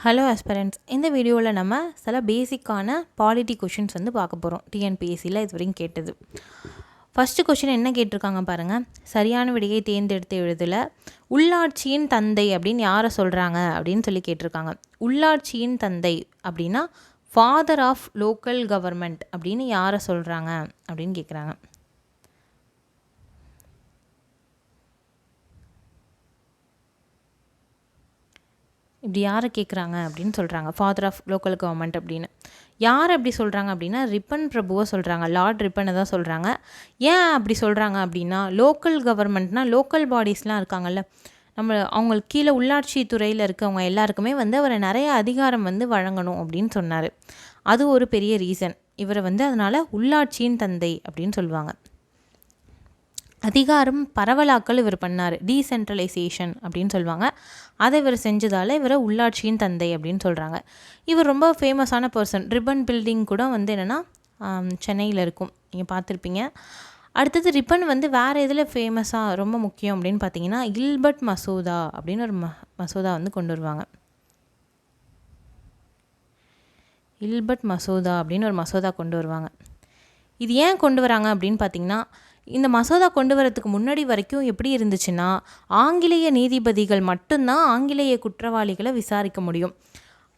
Hello aspirants, இந்த வீடியோவில் நம்ம சில பேசிக்கான பாலிட்டி கொஷின்ஸ் வந்து பார்க்க போகிறோம். டிஎன்பிஎஸ்சியில் இது வரைக்கும் கேட்டது. ஃபஸ்ட்டு கொஷின் என்ன கேட்டிருக்காங்க பாருங்கள். சரியான விடையை தேர்ந்தெடுத்து எழுதல. உள்ளாட்சியின் தந்தை அப்படின்னு யாரை சொல்கிறாங்க அப்படின்னு சொல்லி கேட்டிருக்காங்க. உள்ளாட்சியின் தந்தை அப்படின்னா ஃபாதர் ஆஃப் லோக்கல் கவர்மெண்ட் அப்படின்னு யாரை சொல்கிறாங்க அப்படின்னு கேட்குறாங்க. இப்படி யாரை கேட்குறாங்க அப்படின்னு சொல்கிறாங்க. ஃபாதர் ஆஃப் லோக்கல் கவர்மெண்ட் அப்படின்னு யார் அப்படி சொல்கிறாங்க அப்படின்னா ரிப்பன் பிரபுவை சொல்கிறாங்க. லார்ட் ரிப்பனை தான் சொல்கிறாங்க. ஏன் அப்படி சொல்கிறாங்க அப்படின்னா லோக்கல் கவர்மெண்ட்னால் லோக்கல் பாடிஸ்லாம் இருக்காங்கல்ல, அவங்களுக்கு கீழே உள்ளாட்சி துறையில் இருக்கவங்க எல்லாருக்குமே வந்து அவரை நிறைய அதிகாரம் வந்து வழங்கணும் அப்படின்னு சொன்னார். அது ஒரு பெரிய ரீசன். இவரை வந்து அதனால் உள்ளாட்சியின் தந்தை அப்படின்னு சொல்லுவாங்க. அதிகாரம் பரவலாக்கல் இவர் பண்ணார். டீசென்ட்ரலைசேஷன் அப்படின்னு சொல்லுவாங்க. அதை இவர் செஞ்சதால் இவரை உள்ளாட்சியின் தந்தை அப்படின்னு சொல்கிறாங்க. இவர் ரொம்ப ஃபேமஸான பர்சன். ரிப்பன் பில்டிங் கூட வந்து என்னென்னா சென்னையில் இருக்கும், நீங்கள் பார்த்துருப்பீங்க. அடுத்தது ரிப்பன் வந்து வேறு இதில் ஃபேமஸாக ரொம்ப முக்கியம் அப்படின்னு பார்த்தீங்கன்னா இல்பர்ட் மசோதா அப்படின்னு ஒரு மசோதா வந்து கொண்டு வருவாங்க. இல்பர்ட் மசோதா அப்படின்னு ஒரு மசோதா கொண்டு வருவாங்க. இது ஏன் கொண்டு வராங்க அப்படின்னு பார்த்தீங்கன்னா, இந்த மசோதா கொண்டு வரதுக்கு முன்னாடி வரைக்கும் எப்படி இருந்துச்சுன்னா, ஆங்கிலேய நீதிபதிகள் மட்டும்தான் ஆங்கிலேய குற்றவாளிகளை விசாரிக்க முடியும்.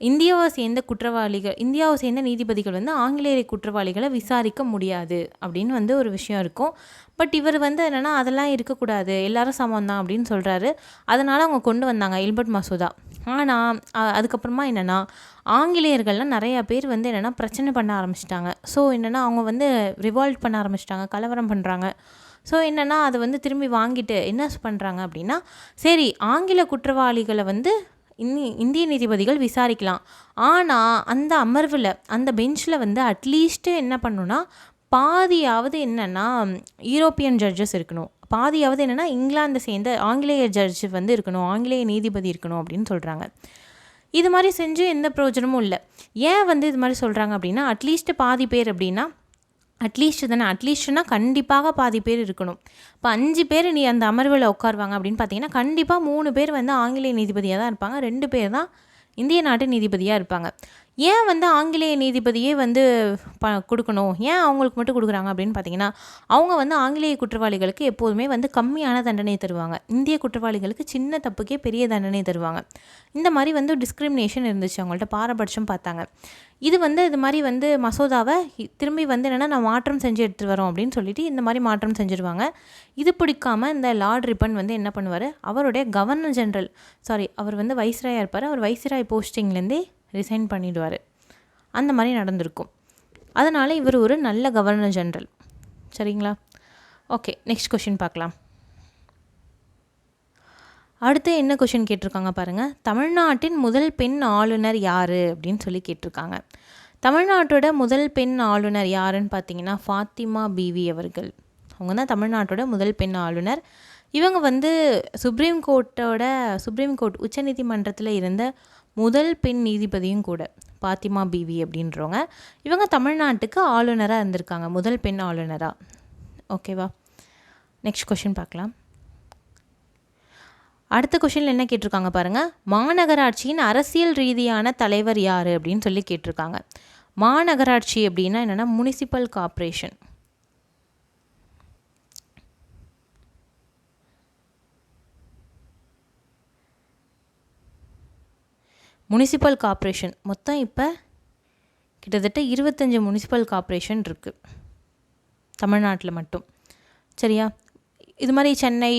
இந்தியாவை சேர்ந்த நீதிபதிகள் வந்து ஆங்கிலேய குற்றவாளிகளை விசாரிக்க முடியாது அப்படின்னு வந்து ஒரு விஷயம் இருக்கும். பட் இவர் வந்து என்னென்னா அதெல்லாம் இருக்கக்கூடாது, எல்லாரும் சமம் தான் அப்படின்னு சொல்கிறாரு. அதனால் அவங்க கொண்டு வந்தாங்க இல்பர்ட் மசோதா. ஆனால் அதுக்கப்புறமா என்னென்னா ஆங்கிலேயர்கள்லாம் நிறையா பேர் வந்து என்னென்னா பிரச்சனை பண்ண ஆரம்பிச்சிட்டாங்க. ஸோ என்னென்னா அவங்க வந்து ரிவால்ட் பண்ண ஆரம்பிச்சிட்டாங்க, கலவரம் பண்ணுறாங்க. ஸோ என்னென்னா அதை வந்து திரும்பி வாங்கிட்டு என்ன பண்ணுறாங்க அப்படின்னா, சரி ஆங்கில குற்றவாளிகளை வந்து இந்திய நீதிபதிகள் விசாரிக்கலாம். ஆனால் அந்த அமர்வில் அந்த பெஞ்சில் வந்து அட்லீஸ்ட்டு என்ன பண்ணணுன்னா பாதியாவது என்னென்னா யூரோப்பியன் ஜட்ஜஸ் இருக்கணும், பாதியாவது என்னென்னா இங்கிலாந்தை சேர்ந்த ஆங்கிலேய ஜட்ஜ் வந்து இருக்கணும், ஆங்கிலேய நீதிபதி இருக்கணும் அப்படின்னு சொல்கிறாங்க. இது மாதிரி செஞ்சு எந்த பிரயோஜனமும் இல்லை. ஏன் வந்து இது மாதிரி சொல்கிறாங்க அப்படின்னா, அட்லீஸ்ட்டு பாதி பேர் அப்படின்னா அட்லீஸ்ட் தானே, அட்லீஸ்ட்னா கண்டிப்பாக பாதி பேர் இருக்கணும். இப்போ 5 பேர் நீ அந்த அமர்வில் உட்காருவாங்க அப்படின்னு பார்த்தீங்கன்னா கண்டிப்பாக 3 பேர் வந்து ஆங்கிலேய நீதிபதியாக தான் இருப்பாங்க, 2 பேர் தான் இந்திய நாட்டு நீதிபதியாக இருப்பாங்க. ஏன் வந்து ஆங்கிலேய நீதிபதியே வந்து கொடுக்கணும், ஏன் அவங்களுக்கு மட்டும் கொடுக்குறாங்க அப்படின்னு பார்த்தீங்கன்னா, அவங்க வந்து ஆங்கிலேய குற்றவாளிகளுக்கு எப்போதுமே வந்து கம்மியான தண்டனை தருவாங்க, இந்திய குற்றவாளிகளுக்கு சின்ன தப்புக்கே பெரிய தண்டனை தருவாங்க. இந்த மாதிரி வந்து டிஸ்கிரிமினேஷன் இருந்துச்சு, அவங்கள்ட்ட பாரபட்சம் பார்த்தாங்க. இது மாதிரி வந்து மசோதாவை திரும்பி வந்து என்னென்னா நான் மாற்றம் செஞ்சு எடுத்துகிட்டு வரோம் அப்படின்னு சொல்லிட்டு இந்த மாதிரி மாற்றம் செஞ்சுருவாங்க. இது பிடிக்காமல் இந்த லார்ட் ரிப்பன் வந்து என்ன பண்ணுவார், அவருடைய கவர்னர் ஜென்ரல் அவர் வந்து வைஸ்ராயாக இருப்பார், அவர் வைஸ்ராய் போஸ்டிங்லேருந்தே ரிசைன் பண்ணிவிடுவார். அந்த மாதிரி நடந்திருக்கும். அதனால் இவர் ஒரு நல்ல கவர்னர் ஜென்ரல். சரிங்களா? ஓகே, நெக்ஸ்ட் கொஷின் பார்க்கலாம். அடுத்து என்ன கொஷின் கேட்டிருக்காங்க பாருங்கள். தமிழ்நாட்டின் முதல் பெண் ஆளுநர் யார் அப்படின்னு சொல்லி கேட்டிருக்காங்க. தமிழ்நாட்டோட முதல் பெண் ஆளுநர் யாருன்னு பார்த்தீங்கன்னா ஃபாத்திமா பிவி அவர்கள். அவங்க தான் தமிழ்நாட்டோட முதல் பெண் ஆளுநர். இவங்க வந்து சுப்ரீம் கோர்ட் உச்சநீதிமன்றத்தில் இருந்த முதல் பெண் நீதிபதியும் கூட ஃபாத்திமா பிவி அப்படின்றவங்க. இவங்க தமிழ்நாட்டுக்கு ஆளுநராக இருந்திருக்காங்க, முதல் பெண் ஆளுநராக. ஓகேவா? நெக்ஸ்ட் கொஷின் பார்க்கலாம். அடுத்த கொஷினில் என்ன கேட்டிருக்காங்க பாருங்கள். மாநகராட்சியின் அரசியல் ரீதியான தலைவர் யார் அப்படின்னு சொல்லி கேட்டிருக்காங்க. மாநகராட்சி அப்படின்னா என்னென்னா முனிசிபல் கார்ப்பரேஷன். முனிசிபல் கார்ப்பரேஷன் மொத்தம் இப்போ கிட்டத்தட்ட 25 முனிசிபல் கார்ப்பரேஷன் இருக்குது தமிழ்நாட்டில் மட்டும். சரியா? இது மாதிரி சென்னை,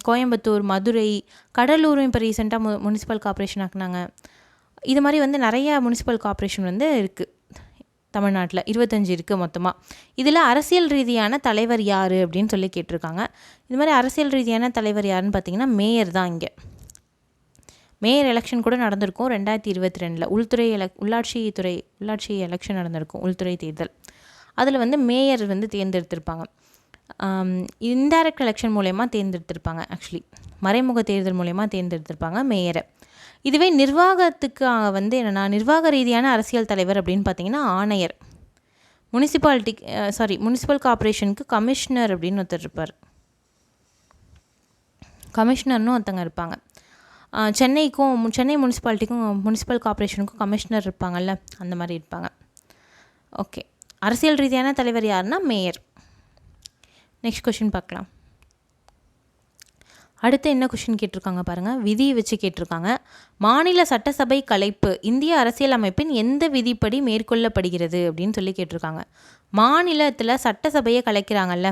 கோயம்புத்தூர், மதுரை, கடலூரும் இப்போ ரீசெண்டாக முனிசிபல் கார்ப்பரேஷன் ஆக்குனாங்க. இது மாதிரி வந்து நிறையா முனிசிபல் கார்ப்பரேஷன் வந்து இருக்குது தமிழ்நாட்டில். 25 இருக்குது மொத்தமாக. இதில் அரசியல் ரீதியான தலைவர் யார் அப்படின்னு சொல்லி கேட்டிருக்காங்க. இது மாதிரி அரசியல் ரீதியான தலைவர் யாருன்னு பார்த்தீங்கன்னா மேயர் தான். இங்கே மேயர் எலெக்ஷன் கூட நடந்திருக்கும் 2022. உள்ளாட்சி எலெக்ஷன் நடந்திருக்கும், உள்துறை தேர்தல். அதில் வந்து மேயர் வந்து தேர்ந்தெடுத்திருப்பாங்க. இன்டைரக்ட் எலெக்ஷன் மூலயமா தேர்ந்தெடுத்திருப்பாங்க. ஆக்சுவலி மறைமுக தேர்தல் மூலயமா தேர்ந்தெடுத்திருப்பாங்க மேயரை. இதுவே நிர்வாகத்துக்கு வந்து என்னென்னா நிர்வாக ரீதியான அரசியல் தலைவர் அப்படின்னு பார்த்தீங்கன்னா ஆணையர். முனிசிபல் கார்ப்பரேஷனுக்கு கமிஷனர் அப்படின்னு ஒருத்தர் இருப்பார், கமிஷனர்னு ஒருத்தங்க இருப்பாங்க. சென்னை முனிசிபாலிட்டிக்கும் முனிசிபல் கார்ப்பரேஷனுக்கும் கமிஷனர் இருப்பாங்கள்ல, அந்த மாதிரி இருப்பாங்க. ஓகே, அரசியல் ரீதியான தலைவர் யாருன்னா மேயர். நெக்ஸ்ட் கொஷின் பார்க்கலாம். அடுத்து என்ன கொஷின் கேட்டிருக்காங்க பாருங்கள், விதியை வச்சு கேட்டிருக்காங்க. மாநில சட்டசபை கலைப்பு இந்திய அரசியலமைப்பின் எந்த விதிப்படி மேற்கொள்ளப்படுகிறது அப்படின்னு சொல்லி கேட்டிருக்காங்க. மாநிலத்தில் சட்டசபையை கலைக்கிறாங்கல்ல,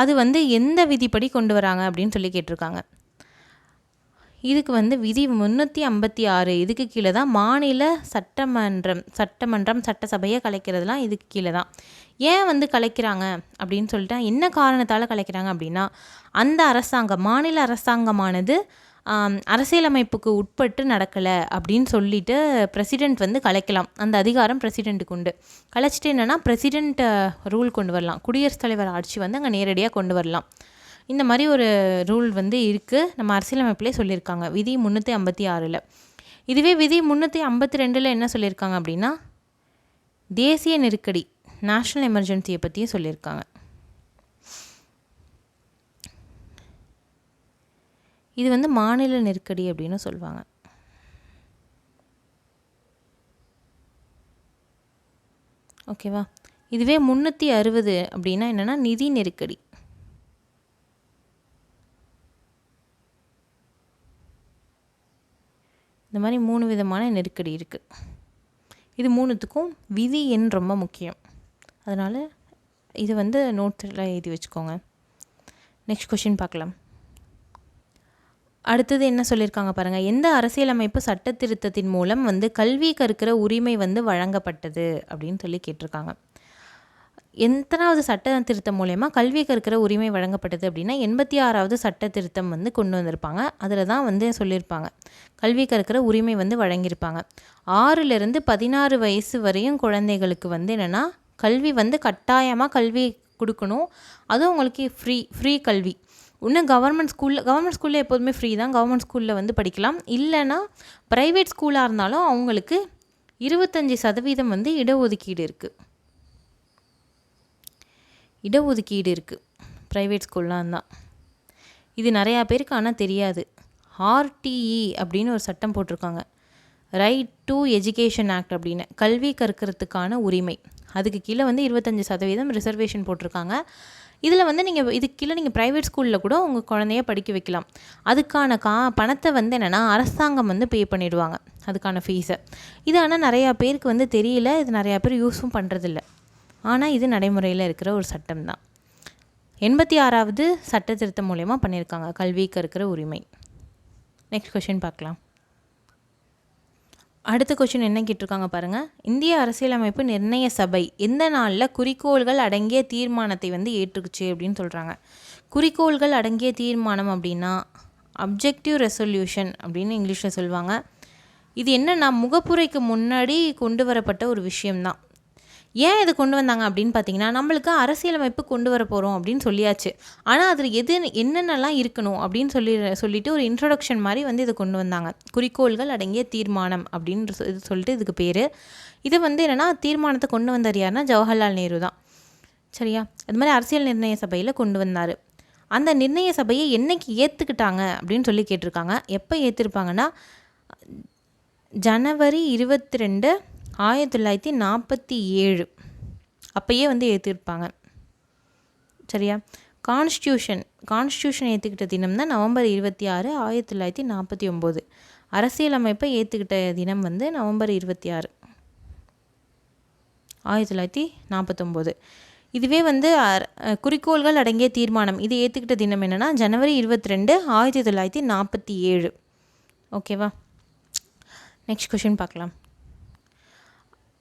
அது எந்த விதிப்படி கொண்டு வராங்க அப்படின்னு சொல்லி கேட்டிருக்காங்க. இதுக்கு விதி 356 இதுக்கு கீழே தான் மாநில சட்டசபையை கலைக்கிறதுலாம் இதுக்கு கீழே தான். ஏன் கலைக்கிறாங்க அப்படின்னு சொல்லிட்டு என்ன காரணத்தால் கலைக்கிறாங்க அப்படின்னா, அந்த மாநில அரசாங்கமானது அரசியலமைப்புக்கு உட்பட்டு நடக்கலை அப்படின்னு சொல்லிட்டு பிரசிடெண்ட் கலைக்கலாம். அந்த அதிகாரம் பிரசிடெண்ட்டுக்கு உண்டு. கலைச்சிட்டு என்னென்னா பிரசிடெண்ட் ரூல் கொண்டு வரலாம், குடியரசுத் தலைவர் ஆட்சி அங்கே நேரடியாக கொண்டு வரலாம். இந்த மாதிரி ஒரு ரூல் இருக்குது, நம்ம அரசியலமைப்பிலே சொல்லியிருக்காங்க விதி 356. இதுவே விதி 352 என்ன சொல்லியிருக்காங்க அப்படின்னா, தேசிய நெருக்கடி நேஷ்னல் எமர்ஜென்சியை பற்றியும் சொல்லியிருக்காங்க. இது மாநில நெருக்கடி அப்படின்னு சொல்லுவாங்க. ஓகேவா. இதுவே 360 அப்படின்னா என்னென்னா நிதி நெருக்கடி. இந்த மாதிரி 3 விதமான நெருக்கடி இருக்குது. இது 3த்துக்கும் விதி எண் ரொம்ப முக்கியம். அதனால் இது நோட்ஸில் எழுதி வச்சுக்கோங்க. நெக்ஸ்ட் கொஷின் பார்க்கலாம். அடுத்தது என்ன சொல்லியிருக்காங்க பாருங்கள், எந்த அரசியலமைப்பு சட்ட திருத்தத்தின் மூலம் கல்வி கற்கிற உரிமை வழங்கப்பட்டது அப்படின்னு சொல்லி கேட்டிருக்காங்க. எத்தனாவது சட்ட திருத்தம் மூலயமா கல்வி கற்கிற உரிமை வழங்கப்பட்டது அப்படின்னா 86வது சட்ட திருத்தம் கொண்டு வந்திருப்பாங்க. அதில் தான் சொல்லியிருப்பாங்க கல்வி கற்கிற உரிமை வழங்கியிருப்பாங்க. 6லேருந்து 16 வயசு வரையும் குழந்தைகளுக்கு என்னென்னா கல்வி கட்டாயமாக கல்வி கொடுக்கணும். அதுவும் உங்களுக்கு ஃப்ரீ கல்வி. இன்னும் கவர்மெண்ட் ஸ்கூலில் எப்போதுமே ஃப்ரீ தான். கவர்மெண்ட் ஸ்கூலில் படிக்கலாம். இல்லைன்னா ப்ரைவேட் ஸ்கூலாக இருந்தாலும் அவங்களுக்கு 25% இடஒதுக்கீடு இருக்குது. ப்ரைவேட் ஸ்கூல்லாம் தான். இது நிறையா பேருக்கு ஆனால் தெரியாது. ஆர்டிஇ அப்படின்னு ஒரு சட்டம் போட்டிருக்காங்க, ரைட் டு எஜுகேஷன் ஆக்ட் அப்படின்னு, கல்வி கற்கிறதுக்கான உரிமை. அதுக்கு கீழே 25% ரிசர்வேஷன் போட்டிருக்காங்க. இதில் நீங்கள் இதுக்கு கீழே நீங்கள் ப்ரைவேட் ஸ்கூலில் கூட உங்கள் குழந்தைய படிக்க வைக்கலாம். அதுக்கான பணத்தை என்னென்னா அரசாங்கம் பே பண்ணிவிடுவாங்க, அதுக்கான ஃபீஸை. இது ஆனால் நிறையா பேருக்கு தெரியல, இது நிறையா பேர் யூஸும் பண்ணுறதில்ல. ஆனால் இது நடைமுறையில் இருக்கிற ஒரு சட்டம் தான். 86வது சட்ட திருத்தம் மூலயமா பண்ணியிருக்காங்க கல்வி கற்கிற உரிமை. நெக்ஸ்ட் கொஷின் பார்க்கலாம். அடுத்த கொஷின் என்ன கேட்டிருக்காங்க பாருங்கள், இந்திய அரசியலமைப்பு நிர்ணய சபை எந்த நாளில் குறிக்கோள்கள் அடங்கிய தீர்மானத்தை ஏற்றுக்குச்சு அப்படின்னு சொல்கிறாங்க. குறிக்கோள்கள் அடங்கிய தீர்மானம் அப்படின்னா அப்ஜெக்டிவ் ரெசல்யூஷன் அப்படின்னு இங்கிலீஷில் சொல்லுவாங்க. இது என்னென்னா முகப்புரைக்கு முன்னாடி கொண்டு வரப்பட்ட ஒரு விஷயம்தான். ஏன் இது கொண்டு வந்தாங்க அப்படின்னு பார்த்தீங்கன்னா, நம்மளுக்கு அரசியலமைப்பு கொண்டு வர போகிறோம் அப்படின்னு சொல்லியாச்சு. ஆனால் அதில் என்னென்னலாம் இருக்கணும் அப்படின்னு சொல்லிட்டு ஒரு இன்ட்ரொடக்ஷன் மாதிரி இதை கொண்டு வந்தாங்க. குறிக்கோள்கள் அடங்கிய தீர்மானம் அப்படின்னு சொல்லிட்டு இதுக்கு பேர். இது என்னென்னா தீர்மானத்தை கொண்டு வந்தார் யாருன்னா ஜவஹர்லால் நேரு தான். சரியா. அது மாதிரி அரசியல் நிர்ணய சபையில் கொண்டு வந்தார். அந்த நிர்ணய சபையை என்னைக்கு ஏற்றுக்கிட்டாங்க அப்படின்னு சொல்லி கேட்டிருக்காங்க. எப்போ ஏற்றிருப்பாங்கன்னா ஜனவரி 22, 1947 அப்போயே ஏற்றிருப்பாங்க. சரியா. கான்ஸ்டியூஷன் ஏற்றுக்கிட்ட தினம் தான் நவம்பர் 26, 1949. அரசியலமைப்பை ஏற்றுக்கிட்ட தினம் நவம்பர் 26, 1949. இதுவே குறிக்கோள்கள் அடங்கிய தீர்மானம் இது ஏற்றுக்கிட்ட தினம் என்னென்னா ஜனவரி 22, 1947. ஓகேவா. நெக்ஸ்ட் கொஷின் பார்க்கலாம்.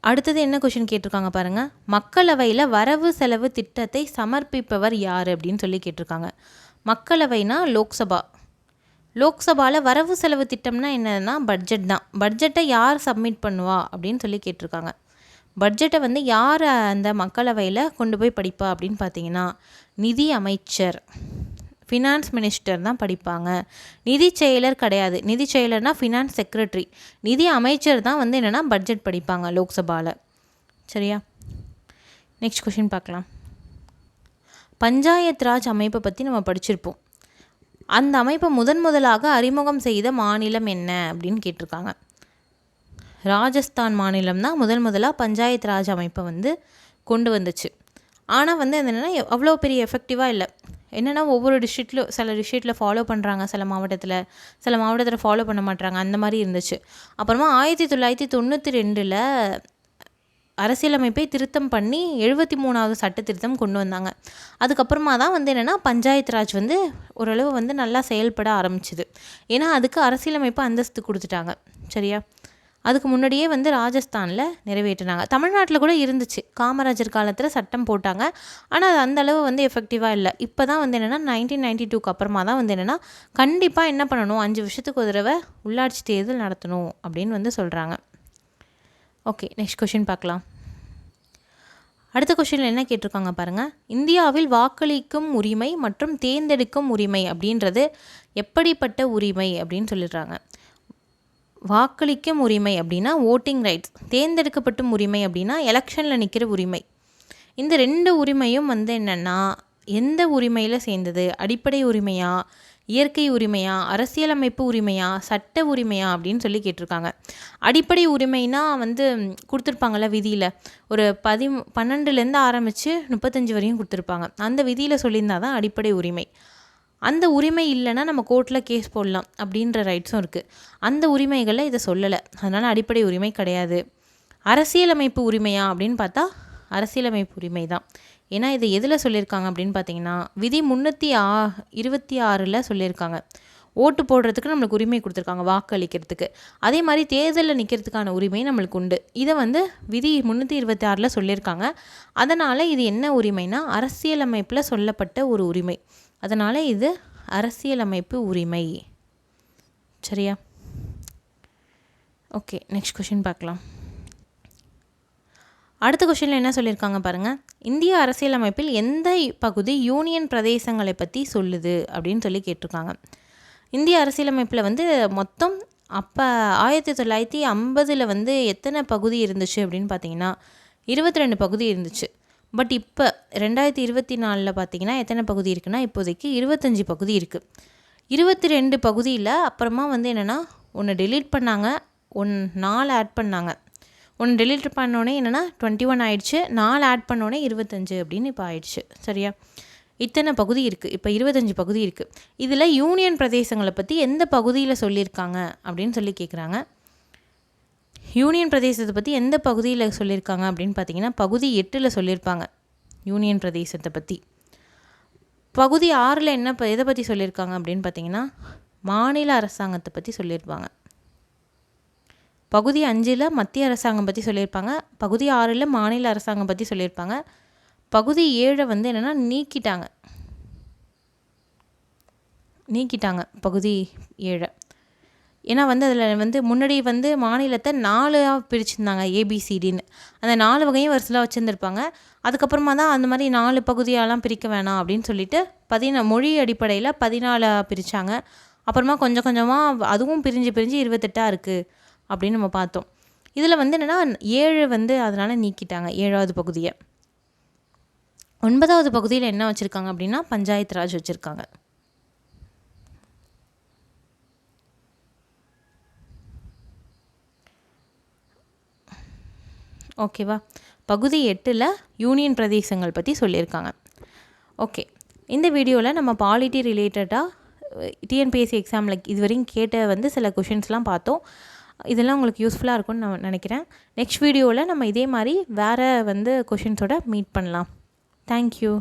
அடுத்தது என்ன கொஷின் கேட்டிருக்காங்க பாருங்கள், மக்களவையில் வரவு செலவு திட்டத்தை சமர்ப்பிப்பவர் யார் அப்படின்னு சொல்லி கேட்டிருக்காங்க. மக்களவைனா லோக்சபாவில் வரவு செலவு திட்டம்னா என்னன்னா பட்ஜெட் தான். பட்ஜெட்டை யார் சப்மிட் பண்ணுவா அப்படின்னு சொல்லி கேட்டிருக்காங்க. பட்ஜெட்டை யார் அந்த மக்களவையில் கொண்டு போய் படிப்பா அப்படின்னு பார்த்தீங்கன்னா நிதி அமைச்சர், ஃபினான்ஸ் மினிஸ்டர் தான் படிப்பாங்க. நிதி செயலர் கிடையாது. நிதி செயலர்னா ஃபினான்ஸ் செக்ரட்டரி. நிதி அமைச்சர் தான் என்னென்னா பட்ஜெட் படிப்பாங்க லோக்சபாவில். சரியா. நெக்ஸ்ட் கொஷின் பார்க்கலாம். பஞ்சாயத் ராஜ் அமைப்பை பற்றி நம்ம படிச்சிருப்போம். அந்த அமைப்பை முதலாக அறிமுகம் செய்த மாநிலம் என்ன அப்படின்னு கேட்டிருக்காங்க. ராஜஸ்தான் மாநிலம் தான் முதலாக பஞ்சாயத்து ராஜ் அமைப்பை வந்து கொண்டு வந்துச்சு. ஆனால் வந்து அது என்னென்னா அவ்வளோ பெரிய எஃபெக்டிவாக இல்லை. என்னென்னா ஒவ்வொரு டிஸ்ட்ரிக்ட்லையும் சில டிஸ்ட்ரிக்டில் ஃபாலோ பண்ணுறாங்க, சில மாவட்டத்தில் ஃபாலோ பண்ண மாட்டாங்க, அந்த மாதிரி இருந்துச்சு. அப்புறமா 1992 அரசியலமைப்பை திருத்தம் பண்ணி 73வது சட்ட திருத்தம் கொண்டு வந்தாங்க. அதுக்கப்புறமா தான் வந்து என்னென்னா பஞ்சாயத்து ராஜ் வந்து ஓரளவு வந்து நல்லா செயல்பட ஆரம்பிச்சுது. ஏன்னா அதுக்கு அரசியலமைப்பு அந்தஸ்து கொடுத்துட்டாங்க. சரியா? அதுக்கு முன்னாடியே வந்து ராஜஸ்தானில் நிறைவேற்றினாங்க. தமிழ்நாட்டில் கூட இருந்துச்சு, காமராஜர் காலத்தில் சட்டம் போட்டாங்க. ஆனால் அது அந்தளவு வந்து எஃபெக்டிவாக இல்லை. இப்போ தான் வந்து என்னென்னா 1992க்கு அப்புறமா தான் வந்து என்னென்னா கண்டிப்பாக என்ன பண்ணணும், 5 வருஷத்துக்கு ஒரு தடவை உள்ளாட்சி தேர்தல் நடத்தணும் அப்படின்னு வந்து சொல்கிறாங்க. ஓகே, நெக்ஸ்ட் கொஷின் பார்க்கலாம். அடுத்த கொஷினில் என்ன கேட்டிருக்காங்க பாருங்கள். இந்தியாவில் வாக்களிக்கும் உரிமை மற்றும் தேர்ந்தெடுக்கும் உரிமை அப்படின்றது எப்படிப்பட்ட உரிமை அப்படின்னு சொல்லிடுறாங்க. வாக்களிக்கும் உரிமை அப்படின்னா ஓட்டிங் ரைட்ஸ், தேர்ந்தெடுக்கப்பட்டும் உரிமை அப்படின்னா எலெக்ஷனில் நிற்கிற உரிமை. இந்த 2 உரிமையும் வந்து என்னென்னா எந்த உரிமையில் சேர்ந்தது? அடிப்படை உரிமையா, இயற்கை உரிமையா, அரசியலமைப்பு உரிமையா, சட்ட உரிமையா அப்படின்னு சொல்லி கேட்டிருக்காங்க. அடிப்படை உரிமைனா வந்து கொடுத்துருப்பாங்கள்ல விதியில், ஒரு 12லேருந்து ஆரம்பித்து 35 வரையும் கொடுத்துருப்பாங்க. அந்த விதியில் சொல்லியிருந்தால் தான் அடிப்படை உரிமை. அந்த உரிமை இல்லைன்னா நம்ம கோர்ட்டில் கேஸ் போடலாம் அப்படின்ற ரைட்ஸும் இருக்குது. அந்த உரிமைகளில் இதை சொல்லலை, அதனால் அடிப்படை உரிமை கிடையாது. அரசியலமைப்பு உரிமையா அப்படின்னு பார்த்தா அரசியலமைப்பு உரிமை தான். ஏன்னா இதை எதில் சொல்லியிருக்காங்க அப்படின்னு பார்த்தீங்கன்னா விதி 326 சொல்லியிருக்காங்க. ஓட்டு போடுறதுக்கு நம்மளுக்கு உரிமை கொடுத்துருக்காங்க, வாக்கு அளிக்கிறதுக்கு. அதே மாதிரி தேர்தலில் நிற்கிறதுக்கான உரிமை நம்மளுக்கு உண்டு. இதை வந்து விதி 326 சொல்லியிருக்காங்க. அதனால் இது என்ன உரிமைனா அரசியலமைப்பில் சொல்லப்பட்ட ஒரு உரிமை. அதனால் இது அரசியலமைப்பு உரிமை. சரியா? ஓகே, நெக்ஸ்ட் கொஷின் பார்க்கலாம். அடுத்த கொஷினில் என்ன சொல்லியிருக்காங்க பாருங்கள். இந்திய அரசியலமைப்பில் எந்த பகுதி யூனியன் பிரதேசங்களை பற்றி சொல்லுது அப்படின்னு சொல்லி கேட்டிருக்காங்க. இந்திய அரசியலமைப்பில் வந்து மொத்தம் அப்போ 1950 வந்து எத்தனை பகுதி இருந்துச்சு அப்படின்னு பார்த்தீங்கன்னா 22 பகுதி இருந்துச்சு. பட் இப்போ 2024 பார்த்திங்கன்னா எத்தனை பகுதி இருக்குன்னா இப்போதைக்கு 25 பகுதி இருக்குது. 22 பகுதியில் அப்புறமா வந்து என்னென்னா ஒன்று டெலீட் பண்ணாங்க, 4 ஆட் பண்ணாங்க. ஒன்று டெலீட் பண்ணோடனே என்னென்னா 21 ஆயிடுச்சு, 4 ஆட் பண்ணோடனே 25 அப்படின்னு இப்போ ஆயிடுச்சு. சரியா? இத்தனை பகுதி இருக்குது, இப்போ 25 பகுதி இருக்குது. இதில் யூனியன் பிரதேசங்களை பற்றி எந்த பகுதியில் சொல்லியிருக்காங்க அப்படின்னு சொல்லி கேட்குறாங்க. யூனியன் பிரதேசத்தை பற்றி எந்த பகுதியில் சொல்லியிருக்காங்க அப்படின்னு பார்த்தீங்கன்னா பகுதி 8 சொல்லியிருப்பாங்க யூனியன் பிரதேசத்தை பற்றி. பகுதி 6 என்ன எதை பற்றி சொல்லியிருக்காங்க அப்படின்னு பார்த்தீங்கன்னா மாநில அரசாங்கத்தை பற்றி சொல்லியிருப்பாங்க. பகுதி 5 மத்திய அரசாங்கம் பற்றி சொல்லியிருப்பாங்க. பகுதி 6 மாநில அரசாங்கம் பற்றி சொல்லியிருப்பாங்க. பகுதி 7 வந்து என்னென்னா நீக்கிட்டாங்க பகுதி 7. ஏன்னா வந்து அதில் வந்து முன்னாடி வந்து மாநிலத்தை 4 பிரிச்சுருந்தாங்க, ஏபிசிடின்னு. அந்த 4 வகையும் வரிசையாக வச்சுருந்துருப்பாங்க. அதுக்கப்புறமா தான் அந்த மாதிரி 4 பகுதியாலாம் பிரிக்க வேணாம் அப்படின்னு சொல்லிட்டு மொழி அடிப்படையில் 14 பிரித்தாங்க. அப்புறமா கொஞ்சம் கொஞ்சமாக அதுவும் பிரிஞ்சு 28 இருக்குது அப்படின்னு நம்ம பார்த்தோம். இதில் வந்து என்னென்னா 7 வந்து அதனால் நீக்கிட்டாங்க 7வது பகுதியை. 9வது பகுதியில் என்ன வச்சுருக்காங்க அப்படின்னா பஞ்சாயத்து ராஜ் வச்சுருக்காங்க. ஓகேவா? பகுதி 8 யூனியன் பிரதேசங்கள் பற்றி சொல்லியிருக்காங்க. ஓகே, இந்த வீடியோவில் நம்ம பாலிட்டி ரிலேட்டடாக டிஎன்பிஎஸ்சி எக்ஸாமில் இதுவரையும் கேட்ட வந்து சில கொஷின்ஸ்லாம் பார்த்தோம். இதெல்லாம் உங்களுக்கு யூஸ்ஃபுல்லாக இருக்கும்னு நான் நினைக்கிறேன். நெக்ஸ்ட் வீடியோவில் நம்ம இதே மாதிரி வேறு வந்து கொஷின்ஸோட மீட் பண்ணலாம். தேங்க்யூ.